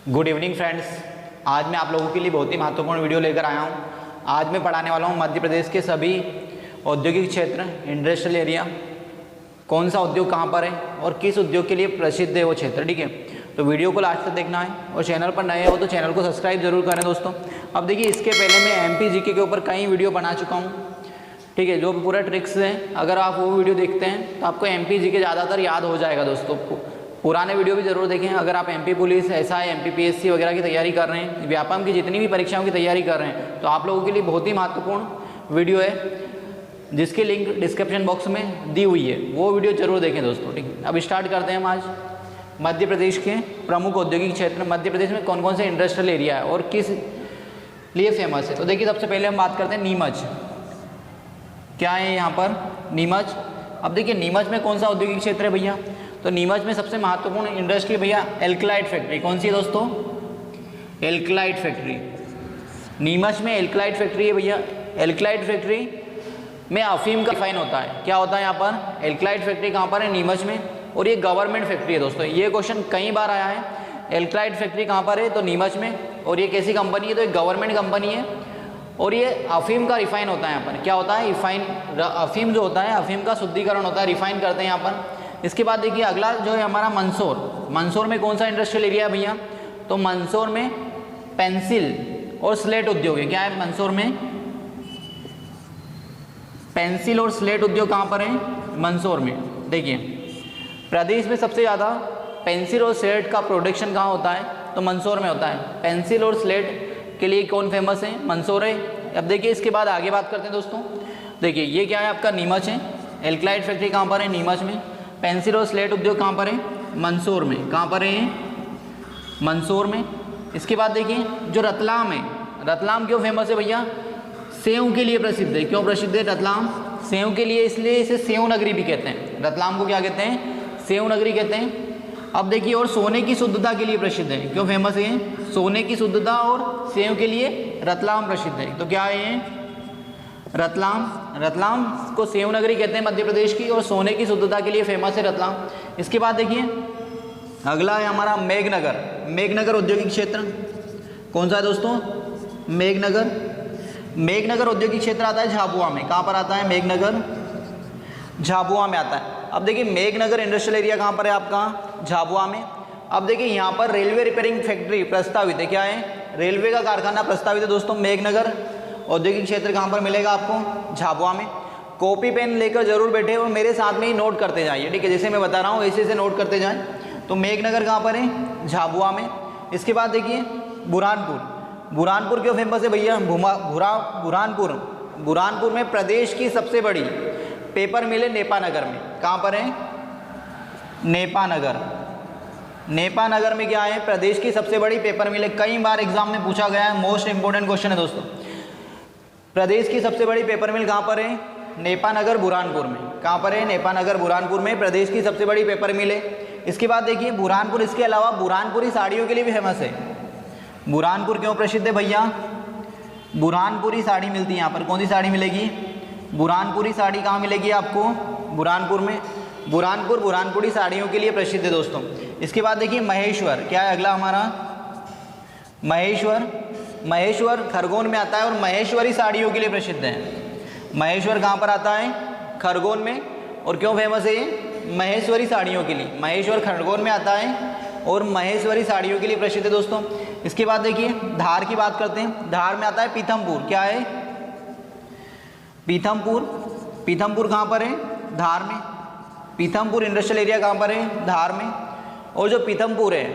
Good evening friends. आज मैं आप लोगों के लिए बहुत ही महत्वपूर्ण वीडियो लेकर आया हूं। आज मैं पढ़ाने वाला हूं मध्य प्रदेश के सभी औद्योगिक क्षेत्र, इंडस्ट्रियल एरिया, कौन सा उद्योग कहां पर है और किस उद्योग के लिए प्रसिद्ध है वो क्षेत्र। ठीक है, तो वीडियो को लास्ट तक देखना है और चैनल पर नए हो तो चैनल को सब्सक्राइब जरूर करें दोस्तों। अब देखिए, इसके पहले मैं एमपी जीके के ऊपर कई वीडियो बना चुका हूँ। ठीक है, जो पूरा ट्रिक्स है, अगर आप वो वीडियो देखते हैं तो आपको एमपी जीके ज़्यादातर याद हो जाएगा दोस्तों। पुराने वीडियो भी जरूर देखें। अगर आप एमपी पुलिस, एसआई, एमपीपीएससी वगैरह की तैयारी कर रहे हैं, व्यापम की जितनी भी परीक्षाओं की तैयारी कर रहे हैं, तो आप लोगों के लिए बहुत ही महत्वपूर्ण वीडियो है, जिसकी लिंक डिस्क्रिप्शन बॉक्स में दी हुई है। वो वीडियो जरूर देखें दोस्तों। ठीक है, अब स्टार्ट करते हैं हम आज मध्य प्रदेश के प्रमुख औद्योगिक क्षेत्र। मध्य प्रदेश में कौन कौन से इंडस्ट्रियल एरिया है और किस लिए फेमस है। तो देखिए, सबसे पहले हम बात करते हैं नीमच। क्या है यहाँ पर? नीमच। अब देखिए, नीमच में कौन सा औद्योगिक क्षेत्र है भैया? तो नीमच में सबसे महत्वपूर्ण इंडस्ट्री भैया एल्कलाइट फैक्ट्री। कौन सी है दोस्तों? एल्कलाइट फैक्ट्री। नीमच में एल्कलाइट फैक्ट्री है भैया। एल्कलाइट फैक्ट्री में अफीम का रिफाइन होता है। क्या होता है यहाँ पर? एल्कलाइट फैक्ट्री कहाँ पर है? नीमच में। और ये गवर्नमेंट फैक्ट्री है दोस्तों। ये क्वेश्चन कई बार आया है। एल्कलाइट फैक्ट्री कहाँ पर है? तो नीमच में। और ये कैसी कंपनी है? तो एक गवर्नमेंट कंपनी है और ये अफीम का रिफाइन होता है यहाँ पर। क्या होता है? रिफाइन, अफीम जो होता है, अफीम का शुद्धिकरण होता है, रिफाइन करते हैं यहाँ पर। इसके बाद देखिए, अगला जो है हमारा मंदसौर। मंदसौर में कौन सा इंडस्ट्रियल एरिया है भैया? तो मंदसौर में पेंसिल और स्लेट उद्योग है। क्या है मंदसौर में? पेंसिल और स्लेट उद्योग कहाँ पर है? मंदसौर में। देखिए, प्रदेश में सबसे ज़्यादा पेंसिल और स्लेट का प्रोडक्शन कहाँ होता है? तो मंदसौर में होता है। पेंसिल और स्लेट के लिए कौन फेमस है? मंदसौर है। अब देखिए, इसके बाद आगे बात करते हैं दोस्तों। देखिए, ये क्या है आपका? नीमच है। एल्कलाइट फैक्ट्री कहाँ पर है? नीमच में। पेंसिल और स्लेट उद्योग कहाँ पर है? मंदसौर में। कहाँ पर है? मंदसौर में। इसके बाद देखिए, जो रतलाम है, रतलाम क्यों फेमस है भैया? सेव के लिए प्रसिद्ध है। क्यों प्रसिद्ध है रतलाम? सेव के लिए, इसलिए इसे सेव नगरी भी कहते हैं। रतलाम को क्या कहते हैं? सेव नगरी कहते हैं। अब देखिए, और सोने की शुद्धता के लिए प्रसिद्ध है। क्यों फेमस है? सोने की शुद्धता और सेव के लिए रतलाम प्रसिद्ध है। तो क्या है ये? रतलाम। रतलाम को सेव नगरी कहते हैं मध्य प्रदेश की, और सोने की शुद्धता के लिए फेमस है रतलाम। इसके बाद देखिए, अगला है हमारा मेघनगर। मेघनगर औद्योगिक क्षेत्र कौन सा है दोस्तों? मेघनगर। मेघनगर औद्योगिक क्षेत्र आता है झाबुआ में। कहाँ पर आता है मेघनगर? झाबुआ में आता है। अब देखिए, मेघनगर इंडस्ट्रियल एरिया कहाँ पर है आपका? झाबुआ में। अब देखिए, यहाँ पर रेलवे रिपेयरिंग फैक्ट्री प्रस्तावित है। क्या है? रेलवे का कारखाना प्रस्तावित है दोस्तों। मेघनगर औद्योगिक क्षेत्र कहाँ पर मिलेगा आपको? झाबुआ में। कॉपी पेन लेकर जरूर बैठे और मेरे साथ में ही नोट करते जाइए। ठीक है, जैसे मैं बता रहा हूँ ऐसे ऐसे नोट करते जाएं। तो मेघनगर कहाँ पर है? झाबुआ में। इसके बाद देखिए, बुरहानपुर। बुरहानपुर क्यों फेमस है भैया? बुरहानपुर। बुरहानपुर में प्रदेश की सबसे बड़ी पेपर मिल है नेपानगर में। कहाँ पर है? नेपानगर। नेपानगर में क्या है? प्रदेश की सबसे बड़ी पेपर मिल है। कई बार एग्जाम में पूछा गया है, मोस्ट इंपोर्टेंट क्वेश्चन है दोस्तों। प्रदेश की सबसे बड़ी पेपर मिल कहाँ पर है? नेपानगर, बुरहानपुर में। कहाँ पर है? नेपानगर, बुरहानपुर में प्रदेश की सबसे बड़ी पेपर मिल है। इसके बाद देखिए, बुरहानपुर, इसके अलावा बुरहानपुरी साड़ियों के लिए भी फेमस है। बुरहानपुर क्यों प्रसिद्ध है भैया? बुरहानपुरी साड़ी मिलती है यहाँ पर। कौन सी साड़ी मिलेगी? बुरहानपुरी साड़ी कहाँ मिलेगी आपको? बुरहानपुर में। बुरहानपुर बुरहानपुरी साड़ियों के लिए प्रसिद्ध है दोस्तों। इसके बाद देखिए, महेश्वर। क्या है अगला हमारा? महेश्वर। महेश्वर खरगोन में आता है और महेश्वरी साड़ियों के लिए प्रसिद्ध है। महेश्वर कहाँ पर आता है? खरगोन में। और क्यों फेमस है ये? महेश्वरी साड़ियों के लिए। महेश्वर खरगोन में आता है और महेश्वरी साड़ियों के लिए प्रसिद्ध है दोस्तों। इसके बाद देखिए, धार की बात करते हैं। धार में आता है पीथमपुर। क्या है? पीथमपुर। पीथमपुर कहाँ पर है? धार में। पीथमपुर इंडस्ट्रियल एरिया कहाँ पर है? धार में। और जो पीथमपुर है,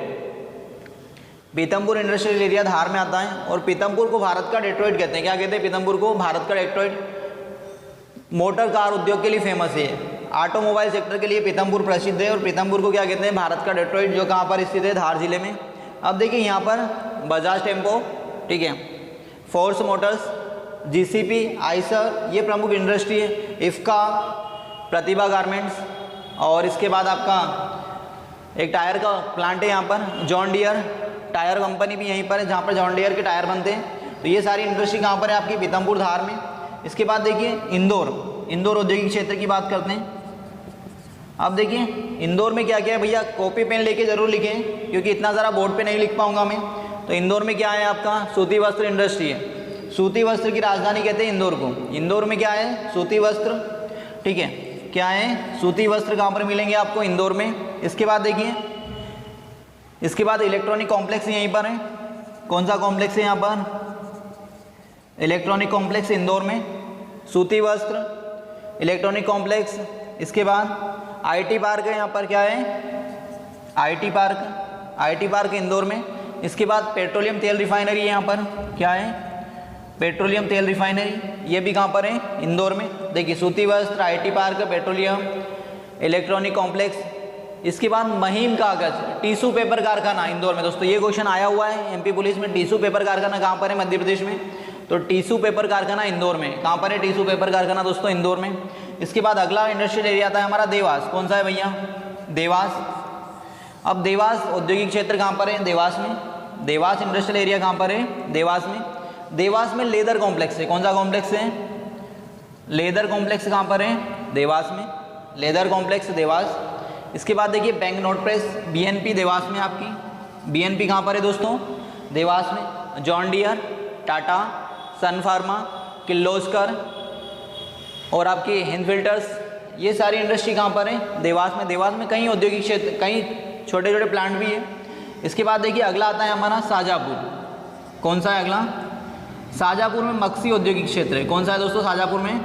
पीथमपुर इंडस्ट्रियल एरिया धार में आता है। और पीथमपुर को भारत का डेट्रॉइट कहते हैं। क्या कहते हैं पीथमपुर को? भारत का डेट्रॉइट। मोटर कार उद्योग के लिए फेमस है। ऑटोमोबाइल सेक्टर के लिए पीथमपुर प्रसिद्ध है। और पीथमपुर को क्या कहते हैं? भारत का डेट्रॉइट, जो कहाँ पर स्थित है? धार जिले में। अब देखिए, यहाँ पर बजाज टेम्पो, ठीक है, फोर्स मोटर्स, जीसीपी, आइसर, ये प्रमुख इंडस्ट्री है। इफ्का, प्रतिभा गारमेंट्स, और इसके बाद आपका एक टायर का प्लांट है यहाँ पर, जॉन डियर टायर कंपनी भी यहीं पर है, जहाँ पर जॉन डियर के टायर बनते हैं। तो ये सारी इंडस्ट्री कहाँ पर है आपकी? पीथमपुर, धार में। इसके बाद देखिए, इंदौर। इंदौर औद्योगिक क्षेत्र की बात करते हैं। अब देखिए इंदौर में क्या क्या है भैया, कॉपी पेन लेके जरूर लिखें क्योंकि इतना ज़रा बोर्ड पे नहीं लिख पाऊंगा मैं। तो इंदौर में क्या है आपका, सूती वस्त्र इंडस्ट्री है। सूती वस्त्र की राजधानी कहते हैं इंदौर को। इंदौर में क्या है, सूती वस्त्र, ठीक है, क्या है, सूती वस्त्र कहाँ पर मिलेंगे आपको, इंदौर में। इसके बाद देखिए, इसके बाद इलेक्ट्रॉनिक कॉम्प्लेक्स यहीं पर है। कौन सा कॉम्प्लेक्स है यहाँ पर, इलेक्ट्रॉनिक कॉम्प्लेक्स इंदौर में, सूती वस्त्र, इलेक्ट्रॉनिक कॉम्प्लेक्स। इसके बाद आईटी पार्क है यहाँ पर, क्या है, IT park, IT park Indore में। इसके बाद पेट्रोलियम तेल रिफाइनरी है यहाँ पर, क्या है, पेट्रोलियम तेल रिफाइनरी, ये भी कहाँ पर है, इंदौर में। देखिए सूती वस्त्र, IT park, petroleum, electronic complex. इसके बाद महिम कागज टिश्यू पेपर कारखाना इंदौर में। दोस्तों ये क्वेश्चन आया हुआ है एमपी पुलिस में, टिश्यू पेपर कारखाना कहाँ पर है, मध्य प्रदेश में। तो टिश्यू पेपर कारखाना इंदौर में, कहाँ पर है टिश्यू पेपर कारखाना दोस्तों, इंदौर में। इसके बाद अगला इंडस्ट्रियल एरिया आता है हमारा देवास। कौन सा है भैया, देवास। अब देवास औद्योगिक क्षेत्र कहाँ पर है, देवास में। देवास इंडस्ट्रियल एरिया कहाँ पर है, देवास में। देवास में लेदर कॉम्प्लेक्स है। कौन सा कॉम्प्लेक्स है, लेदर कॉम्प्लेक्स कहाँ पर है, देवास में, लेदर कॉम्प्लेक्स देवास। इसके बाद देखिए bank note press, BNP Dewas में आपकी। बीएनपी कहाँ पर है दोस्तों, देवास में। जॉन डियर, टाटा, सन फार्मा, किर्लोस्कर और आपकी हिंद फिल्टर्स, ये सारी इंडस्ट्री कहाँ पर है, देवास में। देवास में कई औद्योगिक क्षेत्र, कई छोटे छोटे प्लांट भी है। इसके बाद देखिए अगला आता है हमारा शाहजहाँपुर। कौन सा है अगला, शाहजहाँपुर में मक्सी औद्योगिक क्षेत्र है। कौन सा है दोस्तों, शाहजहाँपुर में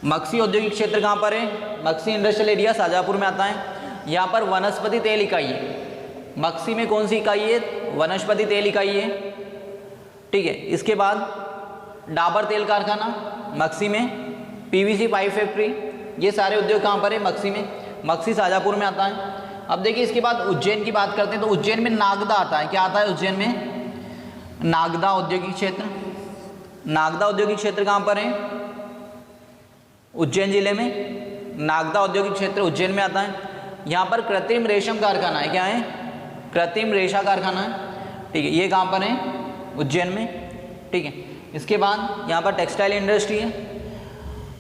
मक्सी औद्योगिक क्षेत्र कहाँ पर है, मक्सी इंडस्ट्रियल एरिया शाहजहाँपुर में आता है। यहाँ पर वनस्पति तेल इकाई है। मक्सी में कौन सी इकाई है, वनस्पति तेल इकाई है, ठीक है। इसके बाद डाबर तेल कारखाना मक्सी में, पीवीसी पाइप फैक्ट्री, ये सारे उद्योग कहाँ पर है, मक्सी में। मक्सी शाहजहाँपुर में आता है। अब देखिए इसके बाद उज्जैन की बात करते हैं। तो उज्जैन में नागदा आता है। क्या आता है उज्जैन में, नागदा औद्योगिक क्षेत्र। नागदा औद्योगिक क्षेत्र कहाँ पर है, उज्जैन जिले में। नागदा औद्योगिक क्षेत्र उज्जैन में आता है। यहाँ पर कृत्रिम रेशम कारखाना है। क्या है, कृत्रिम रेशा कारखाना है, ठीक है। ये कहाँ पर है, उज्जैन में, ठीक है। इसके बाद यहाँ पर टेक्सटाइल इंडस्ट्री है।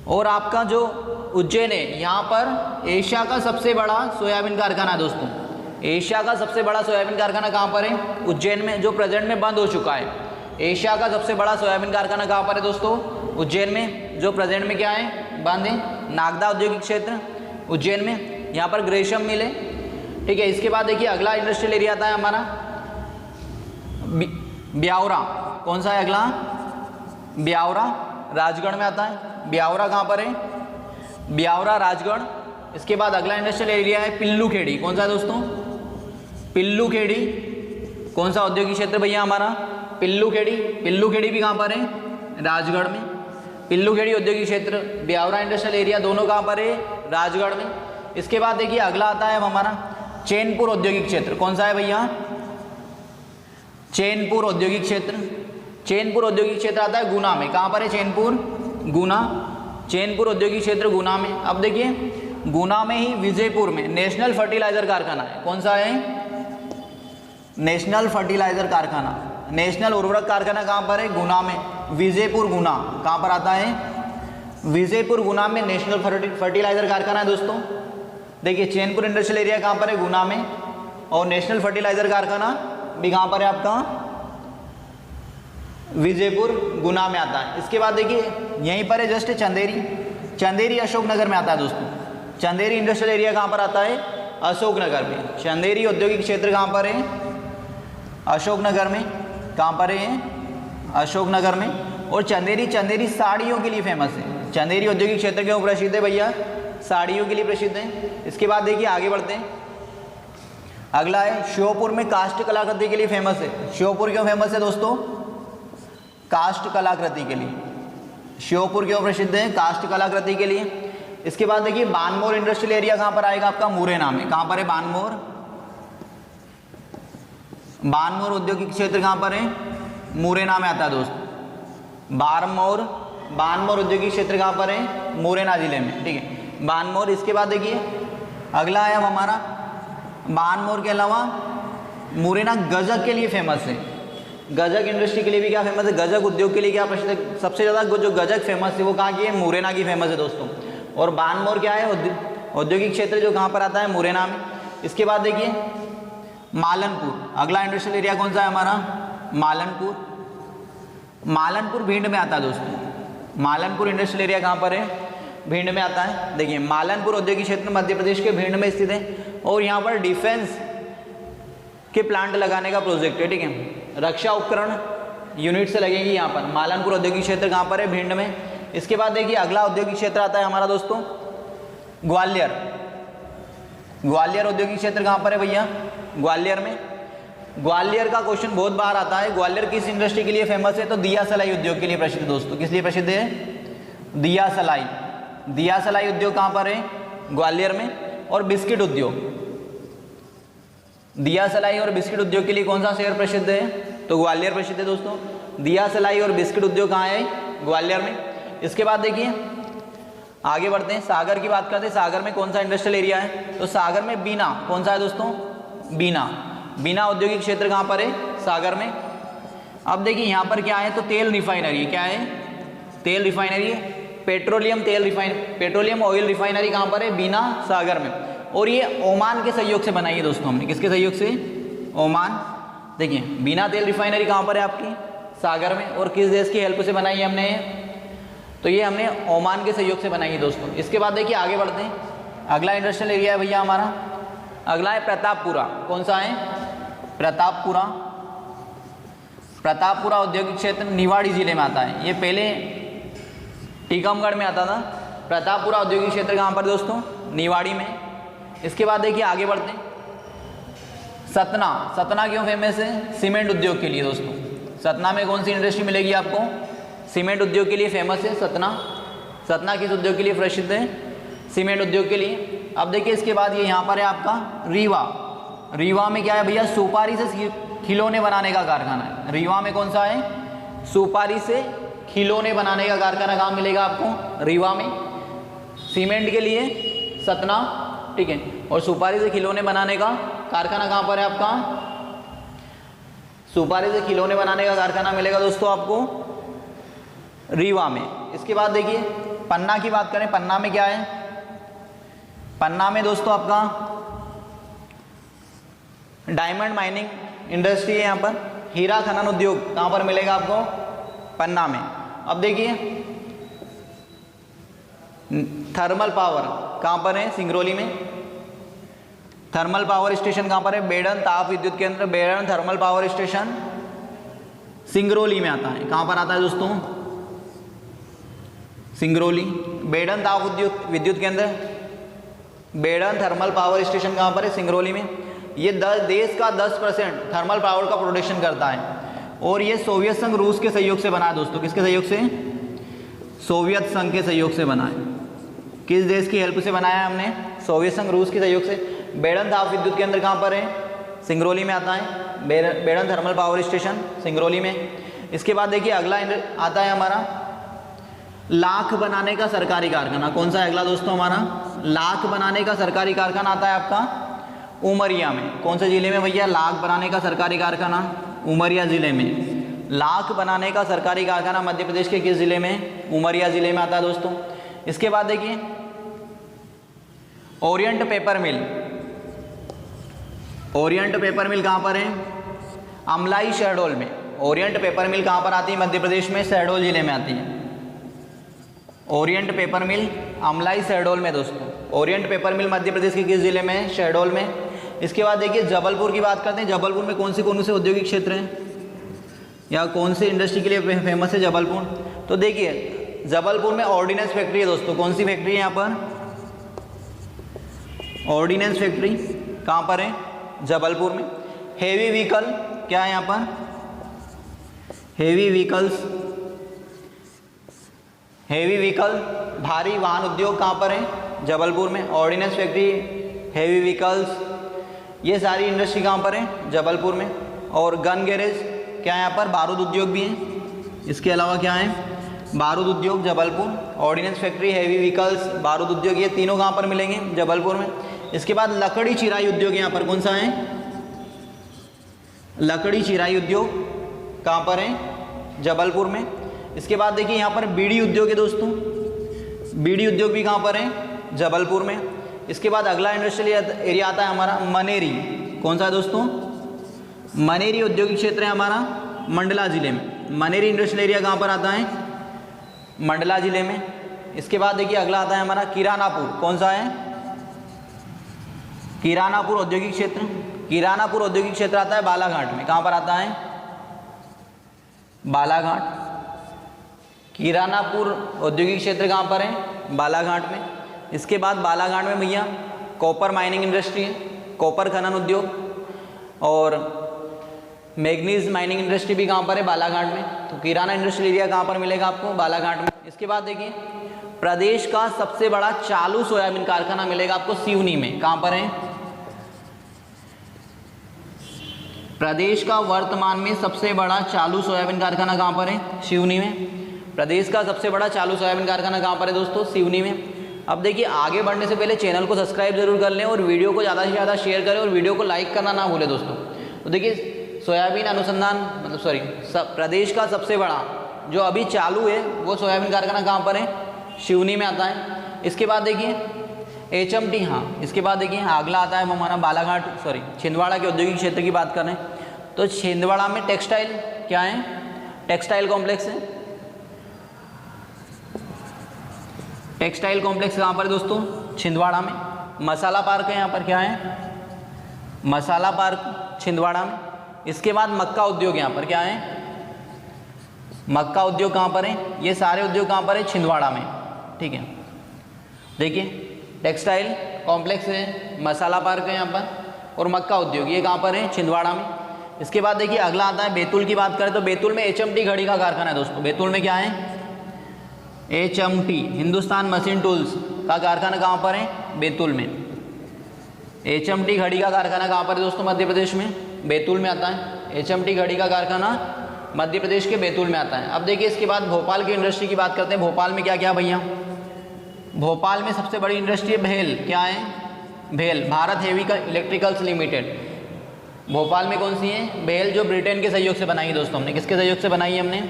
और आपका जो उज्जैन है, यहाँ पर एशिया का सबसे बड़ा सोयाबीन कारखाना है दोस्तों। एशिया का सबसे बड़ा सोयाबीन कारखाना कहाँ पर है, उज्जैन में, जो प्रेजेंट में बंद हो चुका है। एशिया का सबसे बड़ा सोयाबीन कारखाना कहाँ पर है दोस्तों, उज्जैन में, जो प्रेजेंट में क्या है, बंद है। नागदा औद्योगिक क्षेत्र उज्जैन में। यहाँ पर ग्रेशम मिल है, ठीक है। इसके बाद देखिए अगला इंडस्ट्रियल एरिया आता है हमारा ब्यावरा। कौन सा है अगला, ब्यावरा, राजगढ़ में आता है। ब्यावरा कहाँ पर है, ब्यावरा राजगढ़। इसके बाद अगला इंडस्ट्रियल एरिया है पिल्लू खेड़ी। कौन सा है दोस्तों, पिल्लू खेड़ी। कौन सा औद्योगिक क्षेत्र भैया हमारा, पिल्लू खेड़ी। पिल्लू खेड़ी भी कहाँ पर है, राजगढ़ में। पिल्लू खेड़ी औद्योगिक क्षेत्र, ब्यावरा इंडस्ट्रियल एरिया, दोनों कहाँ पर है, राजगढ़ में। इसके बाद देखिए अगला आता है हमारा चैनपुर औद्योगिक क्षेत्र। कौन सा है भैया, चैनपुर औद्योगिक क्षेत्र। चैनपुर औद्योगिक क्षेत्र आता है गुना में। कहाँ पर है, चैनपुर, गुना। चैनपुर औद्योगिक क्षेत्र गुना में। अब देखिए गुना में ही विजयपुर में नेशनल फर्टिलाइजर कारखाना है। कौन सा है, नेशनल फर्टिलाइजर कारखाना, नेशनल उर्वरक कारखाना कहाँ पर है, गुना में। विजयपुर गुना कहाँ पर आता है, विजयपुर गुना में नेशनल फर्टिलाइजर कारखाना है दोस्तों। देखिए चैनपुर इंडस्ट्रियल एरिया कहाँ पर है, गुना में। और नेशनल फर्टिलाइजर कारखाना भी कहाँ पर है आपका, विजयपुर गुना में आता है। इसके बाद देखिए यहीं पर है जस्ट चंदेरी। चंदेरी अशोकनगर में आता है दोस्तों। चंदेरी इंडस्ट्रियल एरिया कहाँ पर आता है, अशोकनगर में। चंदेरी औद्योगिक क्षेत्र कहाँ पर है, अशोकनगर में। कहाँ पर है, अशोकनगर में। और चंदेरी, चंदेरी साड़ियों के लिए फेमस है। चंदेरी औद्योगिक क्षेत्र क्यों प्रसिद्ध है भैया, साड़ियों के लिए प्रसिद्ध है। इसके बाद देखिए आगे बढ़ते हैं। अगला है श्योपुर में काष्ठ कलाकृति के लिए फेमस है। श्योपुर क्यों फेमस है दोस्तों, काष्ठ कलाकृति के लिए। श्योपुर क्यों प्रसिद्ध है, काष्ठ कलाकृति के लिए। इसके बाद देखिए बानमोर इंडस्ट्रियल एरिया कहाँ पर आएगा आपका, मुरैना में। कहाँ पर है, बानमोर। बानमोर औद्योगिक क्षेत्र कहाँ पर है, मुरैना में आता है दोस्तों। बारमोर, बानमोर औद्योगिक क्षेत्र कहाँ पर है, मुरैना जिले में, ठीक है, बानमोर। इसके बाद देखिए अगला है हमारा, बानमोर के अलावा मुरैना गजक के लिए फेमस है। गजक इंडस्ट्री के लिए भी क्या फेमस है, गजक उद्योग के लिए क्या प्रसिद्ध है, सबसे ज़्यादा जो गजक फेमस है वो कहाँ की है, मुरैना की फेमस है दोस्तों। और बानमोर क्या है, औद्योगिक क्षेत्र जो कहाँ पर आता है, मुरैना में। इसके बाद देखिए मालनपुर, अगला इंडस्ट्रियल एरिया कौन सा है हमारा, मालनपुर। मालनपुर भिंड में आता है दोस्तों। मालनपुर इंडस्ट्रियल एरिया कहाँ पर है, भिंड में आता है। देखिए मालनपुर औद्योगिक क्षेत्र मध्य प्रदेश के भिंड में स्थित है और यहाँ पर डिफेंस के प्लांट लगाने का प्रोजेक्ट है, ठीक है। रक्षा उपकरण यूनिट से लगेगी यहाँ पर। मालनपुर औद्योगिक क्षेत्र कहाँ पर है, भिंड में। इसके बाद देखिए अगला औद्योगिक क्षेत्र आता है हमारा दोस्तों ग्वालियर। ग्वालियर औद्योगिक क्षेत्र कहाँ पर है भैया, ग्वालियर में। ग्वालियर का क्वेश्चन बहुत बार आता है। ग्वालियर किस इंडस्ट्री के लिए फेमस है, तो दिया सलाई उद्योग के लिए प्रसिद्ध दोस्तों। किस लिए प्रसिद्ध है, दिया सलाई। दिया सलाई उद्योग कहाँ पर है, ग्वालियर में। और बिस्किट उद्योग, दिया सलाई और बिस्किट उद्योग के लिए कौन सा शहर प्रसिद्ध है, तो ग्वालियर प्रसिद्ध है दोस्तों। दिया सलाई और बिस्किट उद्योग कहाँ है, ग्वालियर में। इसके बाद देखिए आगे बढ़ते हैं, सागर की बात करते हैं। सागर में कौन सा इंडस्ट्रियल एरिया है, तो सागर में बीना, कौन सा है दोस्तों, बीना। बीना औद्योगिक क्षेत्र कहाँ पर है, सागर में। अब देखिए यहाँ पर क्या है, तो तेल रिफाइनरी, क्या है, तेल रिफाइनरी है। पेट्रोलियम ऑयल रिफाइनरी कहाँ पर है, बीना, सागर में। और ये ओमान के सहयोग से बनाई है दोस्तों हमने। किसके सहयोग से, ओमान। देखिए बीना तेल रिफाइनरी कहाँ पर है आपकी, सागर में। और किस देश की हेल्प से बनाई है हमने, तो ये हमने ओमान के सहयोग से बनाई है दोस्तों। इसके बाद देखिए आगे बढ़ते हैं, अगला इंडस्ट्रियल एरिया है भैया हमारा, अगला है प्रतापपुरा। कौन सा है, प्रतापपुरा। प्रतापपुरा औद्योगिक क्षेत्र निवाड़ी जिले में आता है। ये पहले टीकमगढ़ में आता था। प्रतापपुरा औद्योगिक क्षेत्र कहाँ पर दोस्तों, निवाड़ी में। इसके बाद देखिए आगे बढ़ते हैं, सतना। सतना क्यों फेमस है, सीमेंट उद्योग के लिए दोस्तों। सतना में कौन सी इंडस्ट्री मिलेगी आपको, सीमेंट उद्योग के लिए फेमस है सतना। सतना किस उद्योग के लिए प्रसिद्ध है, सीमेंट उद्योग के लिए। अब देखिए इसके बाद ये यहाँ पर है आपका रीवा। रीवा में क्या है भैया, सुपारी से खिलौने बनाने का कारखाना है। रीवा में कौन सा है, सुपारी से खिलौने बनाने का कारखाना कहाँ मिलेगा आपको, रीवा में। सीमेंट के लिए सतना, ठीक है। और सुपारी से खिलौने बनाने का कारखाना कहाँ पर है आपका, सुपारी से खिलौने बनाने का कारखाना मिलेगा दोस्तों आपको रीवा में। इसके बाद देखिए पन्ना की बात करें, पन्ना में क्या है, पन्ना में दोस्तों आपका डायमंड माइनिंग इंडस्ट्री है। यहाँ पर हीरा खनन उद्योग कहाँ पर मिलेगा आपको, पन्ना में। अब देखिए थर्मल पावर कहाँ पर है, सिंगरौली में। थर्मल पावर स्टेशन कहाँ पर है, बेड़न ताप विद्युत केंद्र, बेड़न थर्मल पावर स्टेशन सिंगरौली में आता है। कहाँ पर आता है दोस्तों, सिंगरौली। बेड़न ताप विद्युत केंद्र, बेड़न थर्मल पावर स्टेशन कहाँ पर है, सिंगरौली में। ये देश का 10% थर्मल पावर का प्रोडक्शन करता है। और ये सोवियत संघ रूस के सहयोग से बना है दोस्तों। किसके सहयोग से, सोवियत संघ के सहयोग से बना है। किस देश की हेल्प से बनाया है हमने, सोवियत संघ रूस के सहयोग से। बेड़न ताप विद्युत केंद्र कहाँ पर है, सिंगरौली में आता है। बेड़न थर्मल पावर स्टेशन सिंगरौली में। इसके बाद देखिए अगला आता है हमारा लाख बनाने का सरकारी कारखाना। कौन सा है अगला दोस्तों हमारा, लाख बनाने का सरकारी कारखाना आता है आपका उमरिया में। कौन से जिले में भैया, लाख बनाने का सरकारी कारखाना उमरिया जिले में। लाख बनाने का सरकारी कारखाना मध्य प्रदेश के किस जिले में, उमरिया जिले में आता है दोस्तों। इसके बाद देखिए ओरिएंट पेपर मिल। ओरिएंट पेपर मिल कहाँ पर है, अमलाई शहडोल में। ओरिएंट पेपर मिल कहाँ पर आती है, मध्य प्रदेश में शहडोल जिले में आती है। ओरिएंट पेपर मिल अमलाई शहडोल में दोस्तों। ओरिएंट पेपर मिल मध्य प्रदेश के किस जिले में, शहडोल में। इसके बाद देखिए जबलपुर की बात करते हैं। जबलपुर में कौन से औद्योगिक क्षेत्र हैं या कौन से इंडस्ट्री के लिए फेमस है जबलपुर, तो देखिए जबलपुर में ऑर्डिनेंस फैक्ट्री है दोस्तों। कौन सी फैक्ट्री है यहाँ पर, ऑर्डिनेंस फैक्ट्री कहाँ पर है, जबलपुर में। हेवी व्हीकल क्या है यहाँ पर, हेवी व्हीकल्स, हेवी व्हीकल भारी वाहन उद्योग कहाँ पर है, जबलपुर में। ऑर्डिनेंस फैक्ट्री, हेवी व्हीकल्स, ये सारी इंडस्ट्री कहाँ पर है, जबलपुर में। और गन गैरेज क्या है यहाँ पर, बारूद उद्योग भी है। इसके अलावा क्या है, बारूद उद्योग Jabalpur, ordnance factory, heavy vehicles, बारूद उद्योग, ये तीनों कहाँ पर मिलेंगे, जबलपुर में। इसके बाद लकड़ी चिराई उद्योग यहाँ पर कौन सा है, लकड़ी चिराई उद्योग कहाँ पर है, जबलपुर में। इसके बाद देखिए यहाँ पर बीड़ी उद्योग है दोस्तों। बीड़ी उद्योग भी कहाँ पर है, जबलपुर में। इसके बाद अगला इंडस्ट्रियल एरिया आता है हमारा मनेरी। कौन सा है दोस्तों? मनेरी औद्योगिक क्षेत्र है हमारा मंडला जिले में। मनेरी इंडस्ट्रियल एरिया कहाँ पर आता है? मंडला जिले में। इसके बाद देखिए अगला आता है हमारा किरानापुर। कौन सा है? किरानापुर औद्योगिक क्षेत्र। किरानापुर औद्योगिक क्षेत्र आता है बालाघाट में। कहाँ पर आता है? बालाघाट। किरानापुर औद्योगिक क्षेत्र कहाँ पर है? बालाघाट में। इसके बाद बालाघाट में भैया कॉपर माइनिंग इंडस्ट्री है, कॉपर खनन उद्योग और मैग्नीज माइनिंग इंडस्ट्री भी कहाँ पर है? बालाघाट में। तो किराना इंडस्ट्रियल एरिया कहाँ पर मिलेगा आपको? बालाघाट में। इसके बाद देखिए प्रदेश का सबसे बड़ा चालू सोयाबीन कारखाना मिलेगा आपको सिवनी में। कहाँ पर है? प्रदेश का वर्तमान में सबसे बड़ा चालू सोयाबीन कारखाना कहाँ पर है? सिवनी में। प्रदेश का सबसे बड़ा चालू सोयाबीन कारखाना कहाँ पर है दोस्तों? सिवनी में। अब देखिए आगे बढ़ने से पहले चैनल को सब्सक्राइब जरूर कर लें और वीडियो को ज़्यादा से ज़्यादा शेयर करें और वीडियो को लाइक करना ना भूलें दोस्तों। तो देखिए सोयाबीन अनुसंधान प्रदेश का सबसे बड़ा जो अभी चालू है वो सोयाबीन कारखाना कहाँ पर है? सिवनी में आता है। इसके बाद देखिए HMT, हाँ इसके बाद देखिए अगला आता है हमारा बालाघाट छिंदवाड़ा के औद्योगिक क्षेत्र की बात करें तो छिंदवाड़ा में टेक्सटाइल क्या है? टेक्सटाइल कॉम्प्लेक्स है। टेक्सटाइल कॉम्प्लेक्स कहाँ पर है दोस्तों? छिंदवाड़ा में। मसाला पार्क है यहाँ पर। क्या है? मसाला पार्क छिंदवाड़ा में। इसके बाद मक्का उद्योग यहाँ पर। क्या है? मक्का उद्योग कहाँ पर है? ये सारे उद्योग कहाँ पर है? छिंदवाड़ा में। ठीक है, देखिए टेक्सटाइल कॉम्प्लेक्स है, मसाला पार्क है यहाँ पर और मक्का उद्योग ये कहाँ पर है? छिंदवाड़ा में। इसके बाद देखिए अगला आता है बैतूल की बात करें तो बैतूल में HMT घड़ी का कारखाना है दोस्तों। बैतूल में क्या है? HMT हिंदुस्तान मशीन टूल्स का कारखाना कहाँ पर है? बैतूल में। HMT घड़ी का कारखाना कहाँ पर है दोस्तों? मध्य प्रदेश में, बैतूल में आता है। HMT घड़ी का कारखाना मध्य प्रदेश के बैतूल में आता है। अब देखिए इसके बाद भोपाल की इंडस्ट्री की बात करते हैं। भोपाल में क्या क्या भैया? भोपाल में सबसे बड़ी इंडस्ट्री है भेल। क्या है? भेल, Bharat heavy electricals limited. Bhopal में कौन सी है? भेल, जो ब्रिटेन के सहयोग से बनाई है दोस्तों। हमने किसके सहयोग से बनाई है? हमने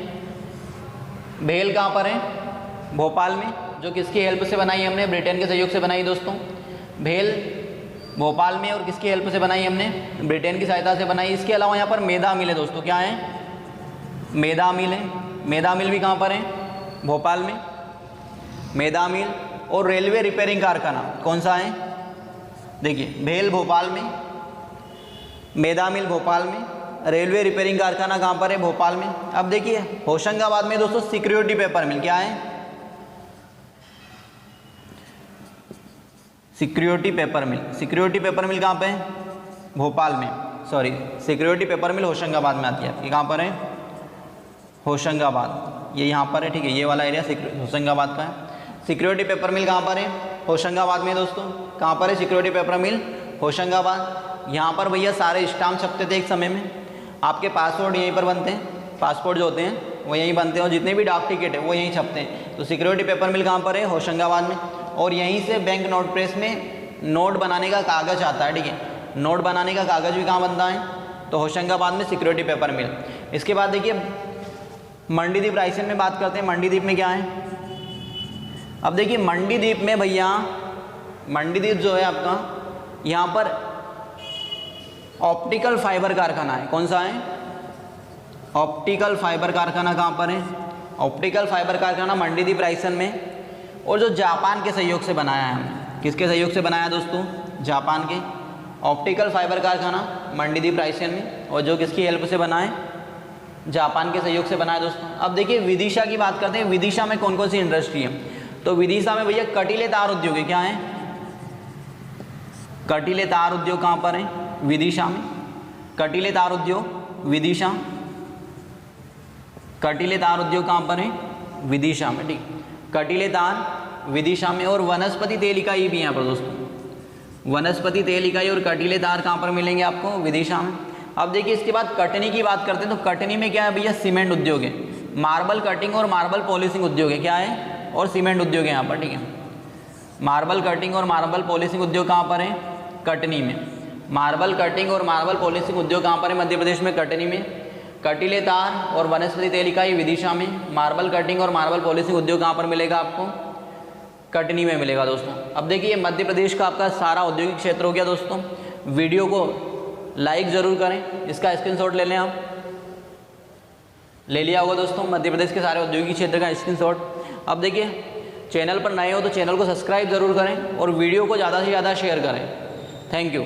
भेल कहाँ पर है? भोपाल में। जो किसकी हेल्प से बनाई हमने? ब्रिटेन के सहयोग से बनाई दोस्तों। भेल भोपाल में और किसकी हेल्प से बनाई हमने? ब्रिटेन की सहायता से बनाई। इसके अलावा यहाँ पर मैदा मिल है दोस्तों। क्या है? मैदा मिल है। मैदा मिल भी कहाँ पर है? भोपाल में। मैदा मिल और रेलवे रिपेयरिंग कारखाना कौन सा है? देखिए भेल भोपाल में, मैदा मिल भोपाल में, रेलवे रिपेयरिंग कारखाना कहाँ पर है? भोपाल में। अब देखिए होशंगाबाद में दोस्तों सिक्योरिटी पेपर मिल। क्या है? सिक्योरिटी पेपर मिल। सिक्योरिटी पेपर मिल कहाँ पे है? भोपाल में। सिक्योरिटी पेपर मिल होशंगाबाद में आती है। ये कहाँ पर है? होशंगाबाद, ये यहाँ पर है। ठीक है, ये वाला एरिया होशंगाबाद का है। सिक्योरिटी पेपर मिल कहाँ पर है? होशंगाबाद में दोस्तों। कहाँ पर है सिक्योरिटी पेपर मिल? होशंगाबाद। यहाँ पर भैया सारे स्टाम्प छपते थे एक समय में। आपके पासपोर्ट यहीं पर बनते हैं, पासपोर्ट जो होते हैं वो यहीं बनते हैं और जितने भी डाक टिकट है वो यहीं छपते हैं। तो सिक्योरिटी पेपर मिल कहाँ पर है? होशंगाबाद में। और यहीं से बैंक नोट प्रेस में नोट बनाने का कागज़ आता है। ठीक है, नोट बनाने का कागज़ भी कहाँ बनता है? तो होशंगाबाद में सिक्योरिटी पेपर मिल। इसके बाद देखिए मंडीदीप रायसेन में बात करते हैं। मंडीदीप में क्या है? अब देखिए मंडीदीप में भैया, मंडीदीप जो है आपका, यहाँ पर ऑप्टिकल फाइबर कारखाना है। कौन सा है? ऑप्टिकल फाइबर कारखाना कहाँ पर है? ऑप्टिकल फाइबर कारखाना मंडीदीप रायसेन में। और जो जापान के सहयोग से बनाया है हमने। किसके सहयोग से बनाया है दोस्तों? जापान के। ऑप्टिकल फाइबर कारखाना मंडीदीप रायसेन में, और जो किसकी हेल्प से बना है? जापान के सहयोग से बना है दोस्तों। अब देखिए विदिशा की बात करते हैं। विदिशा में कौन कौन सी इंडस्ट्री है? तो विदिशा में भैया कटीले तार उद्योग है। क्या है? कटीले तार उद्योग कहाँ पर है? विदिशा में। कटीले तार उद्योग विदिशा। कटीले तार उद्योग कहाँ पर है? विदिशा में। ठीक, कटीले तार विदिशा में। और वनस्पति तेल इकाई भी यहाँ पर दोस्तों। वनस्पति तेल इकाई और कटीले तार कहाँ पर मिलेंगे आपको? विदिशा में। अब देखिए इसके बाद कटनी की बात करते हैं। तो कटनी में क्या है भैया? सीमेंट उद्योग है। मार्बल कटिंग और मार्बल पॉलिशिंग उद्योग है। क्या है? और सीमेंट उद्योग है यहाँ पर। ठीक है, मार्बल कटिंग और मार्बल पॉलिशिंग उद्योग कहाँ पर है? कटनी में। मार्बल कटिंग और मार्बल पॉलिशिंग उद्योग कहाँ पर है? मध्य प्रदेश में, कटनी में। कटीले तार और वनस्पति तेल इकाई विदिशा में। मार्बल कटिंग और मार्बल पॉलिशिंग उद्योग कहाँ पर मिलेगा आपको? कटनी में मिलेगा दोस्तों। अब देखिए मध्य प्रदेश का आपका सारा औद्योगिक क्षेत्र हो गया दोस्तों। वीडियो को लाइक ज़रूर करें, इसका स्क्रीनशॉट ले लें आप, ले लिया होगा दोस्तों मध्य प्रदेश के सारे औद्योगिक क्षेत्र का स्क्रीनशॉट। अब देखिए चैनल पर नए हो तो चैनल को सब्सक्राइब ज़रूर करें और वीडियो को ज़्यादा से ज़्यादा शेयर करें। Thank you.